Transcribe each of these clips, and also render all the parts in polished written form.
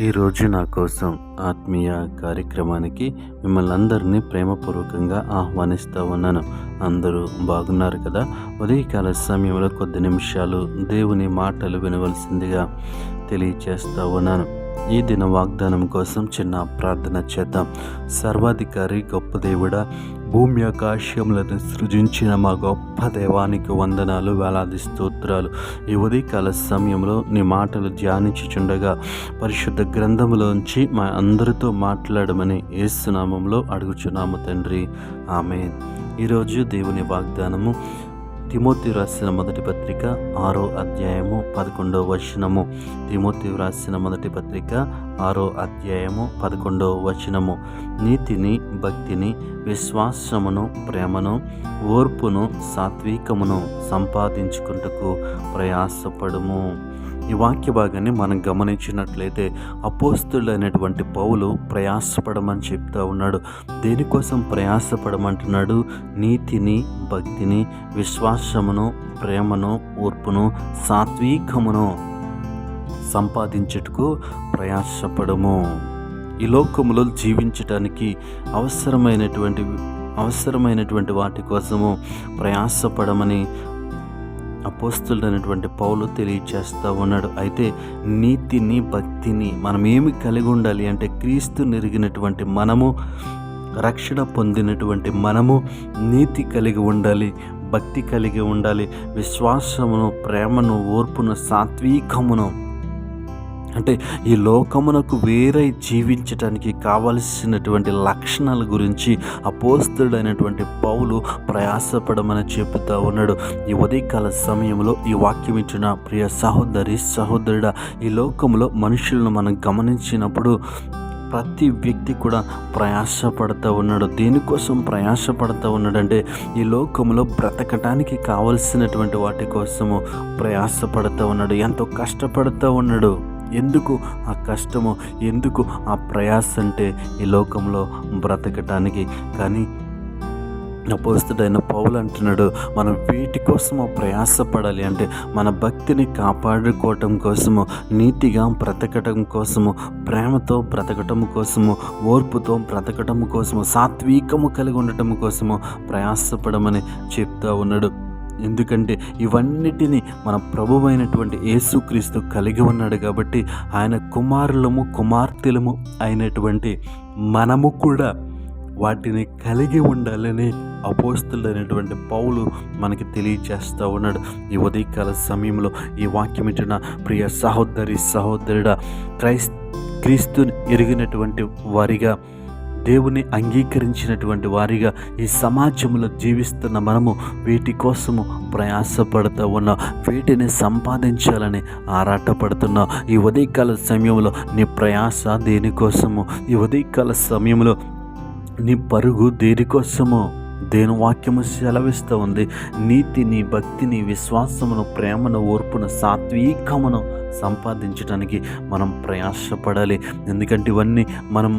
ఈరోజు నా కోసం ఆత్మీయ కార్యక్రమానికి మిమ్మల్ని అందరినీ ప్రేమపూర్వకంగా ఆహ్వానిస్తూ ఉన్నాను. అందరూ బాగున్నారు కదా? ఉదయకాల సమయంలో కొద్ది నిమిషాలు దేవుని మాటలు వినవలసిందిగా తెలియచేస్తూ ఉన్నాను. ఈ దిన వాగ్దానం కోసం చిన్న ప్రార్థన చేద్దాం. సర్వాధికారి గొప్ప దేవుడా, భూమి ఆకాశములను సృజించిన మా గొప్ప దేవానికి వందనాలు, వేలాది స్తోత్రాలు. ఈ ఉదయకాల సమయంలో నీ మాటలు ధ్యానించుచుండగా పరిశుద్ధ గ్రంథములోంచి మా అందరితో మాట్లాడమని యేసు నామములో అడుగుచున్నాము తండ్రి, ఆమేన్. ఈరోజు దేవుని వాగ్దానము తిమోతి రాసిన మొదటి పత్రిక 6వ అధ్యాయము 11వ వచనము. తిమోతి రాసిన మొదటి పత్రిక 6వ అధ్యాయము 11వ వచనము. నీతిని, భక్తిని, విశ్వాసమును, ప్రేమను, ఓర్పును, సాత్వికమును సంపాదించుకుంటకు ప్రయాసపడము. ఈ వాక్య భాగాన్ని మనం గమనించినట్లయితే అపోస్తులైనటువంటి పౌలు ప్రయాసపడమని చెప్తా ఉన్నాడు. దేనికోసం ప్రయాసపడమంటున్నాడు? నీతిని, భక్తిని, విశ్వాసమును, ప్రేమను, ఓర్పును, సాత్వికమును సంపాదించుటకు ప్రయాసపడము. ఈ లోకములో జీవించటానికి అవసరమైనటువంటి వాటి కోసము ప్రయాసపడమని అపోస్తులైనటువంటి పౌలు తెలియచేస్తూ ఉన్నాడు. అయితే నీతిని, భక్తిని మనం ఏమి కలిగి ఉండాలి అంటే, క్రీస్తు నెరిగినటువంటి మనము, రక్షణ పొందినటువంటి మనము నీతి కలిగి ఉండాలి, భక్తి కలిగి ఉండాలి, విశ్వాసమును, ప్రేమను, ఓర్పును, సాత్వికమును, అంటే ఈ లోకమునకు వేరే జీవించటానికి కావలసినటువంటి లక్షణాల గురించి అపోస్తుడైనటువంటి పౌలు ప్రయాసపడమని చెబుతూ ఉన్నాడు. ఈ ఉదయకాల సమయంలో ఈ వాక్యం ఇచ్చిన ప్రియ సహోదరుడా, ఈ లోకంలో మనుషులను మనం గమనించినప్పుడు ప్రతి వ్యక్తి కూడా ప్రయాసపడుతూ ఉన్నాడు. దేనికోసం ప్రయాసపడుతూ ఉన్నాడంటే, ఈ లోకంలో బ్రతకటానికి కావలసినటువంటి వాటి కోసము ప్రయాసపడుతూ ఉన్నాడు. ఎంతో కష్టపడుతూ ఉన్నాడు. ఎందుకు ఆ కష్టము, ఎందుకు ఆ ప్రయాస అంటే ఈ లోకంలో బ్రతకటానికి. కానీ అపోస్తుడైన పౌలు అంటున్నాడు, మనం వీటి కోసము ప్రయాసపడాలి. అంటే మన భక్తిని కాపాడుకోవటం కోసము, నీతిగా బ్రతకటం కోసము, ప్రేమతో బ్రతకటం కోసము, ఓర్పుతో బ్రతకటం కోసము, సాత్వికము కలిగి ఉండటం కోసము ప్రయాసపడమని చెప్తా ఉన్నాడు. ఎందుకంటే ఇవన్నిటినీ మన ప్రభువైనటువంటి యేసుక్రీస్తు కలిగి ఉన్నాడు కాబట్టి, ఆయన కుమార్తెలము అయినటువంటి మనము కూడా వాటిని కలిగి ఉండాలని అపోస్తులైనటువంటి పౌలు మనకి తెలియచేస్తూ ఉన్నాడు. ఈ ఉదయకాల సమయంలో ఈ వాక్యం ఇచ్చిన ప్రియ సహోదరుడా, క్రీస్తుని ఎరిగినటువంటి వారిగా, దేవుని అంగీకరించినటువంటి వారిగా ఈ సమాజంలో జీవిస్తున్న మనము వీటి కోసము ప్రయాసపడుతూ ఉన్నాం. వీటిని సంపాదించాలని ఆరాటపడుతున్నాం. ఈ ఉదయకాల సమయంలో నీ ప్రయాస దేనికోసము? ఈ ఉదయకాల సమయంలో నీ పరుగు దేనికోసము? దేని వాక్యము సెలవిస్తూ ఉంది? నీతిని, భక్తిని, విశ్వాసమును, ప్రేమను, ఓర్పును, సాత్వికమును సంపాదించడానికి మనం ప్రయాసపడాలి. ఎందుకంటే ఇవన్నీ మనం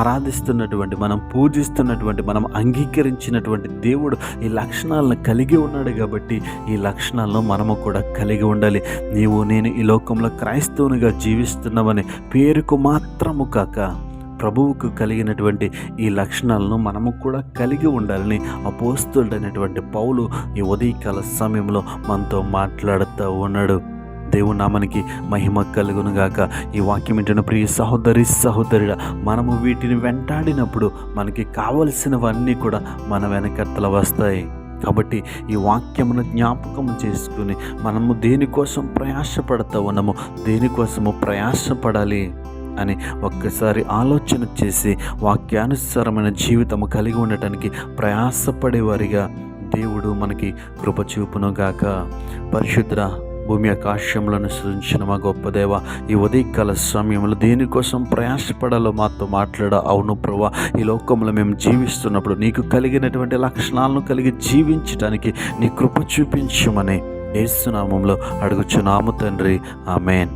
ఆరాధిస్తున్నటువంటి, మనం పూజిస్తున్నటువంటి, మనం అంగీకరించినటువంటి దేవుడు ఈ లక్షణాలను కలిగి ఉన్నాడు కాబట్టి ఈ లక్షణాలను మనము కూడా కలిగి ఉండాలి. నేను ఈ లోకంలో క్రైస్తవునిగా జీవిస్తున్నామని పేరుకు మాత్రము కాక ప్రభువుకు కలిగినటువంటి ఈ లక్షణాలను మనము కూడా కలిగి ఉండాలని అపోస్తులుడైనటువంటి పౌలు ఈ ఉదయకాల సమయంలో మనతో మాట్లాడుతూ ఉన్నాడు. దేవుని నామానికి మహిమ కలుగునుగాక. ఈ వాక్యం ఏంటంటే, ప్రియ సహోదరుడా, మనము వీటిని వెంటాడినప్పుడు మనకి కావలసినవన్నీ కూడా మన వెనకత్తల వస్తాయి. కాబట్టి ఈ వాక్యమును జ్ఞాపకం చేసుకుని మనము దేనికోసం ప్రయాసపడుతూ ఉన్నాము, దేనికోసము ప్రయాసపడాలి అని ఒక్కసారి ఆలోచన చేసి వాక్యానుసారమైన జీవితము కలిగి ఉండటానికి ప్రయాసపడేవారిగా దేవుడు మనకి కృప చూపునుగాక. పరిశుద్ధ భూమి ఆకాశములను సృజించిన మా గొప్ప దేవ, ఈ ఉదయకాల సమయంలో దేనికోసం ప్రయాసపడాలో మాతో మాట్లాడ. అవును ప్రభువా, ఈ లోకంలో మేము జీవిస్తున్నప్పుడు నీకు కలిగినటువంటి లక్షణాలను కలిగి జీవించడానికి నీ కృప చూపించమని యేసు నామములో అడుగుచున్నాము తండ్రి, ఆమేన్.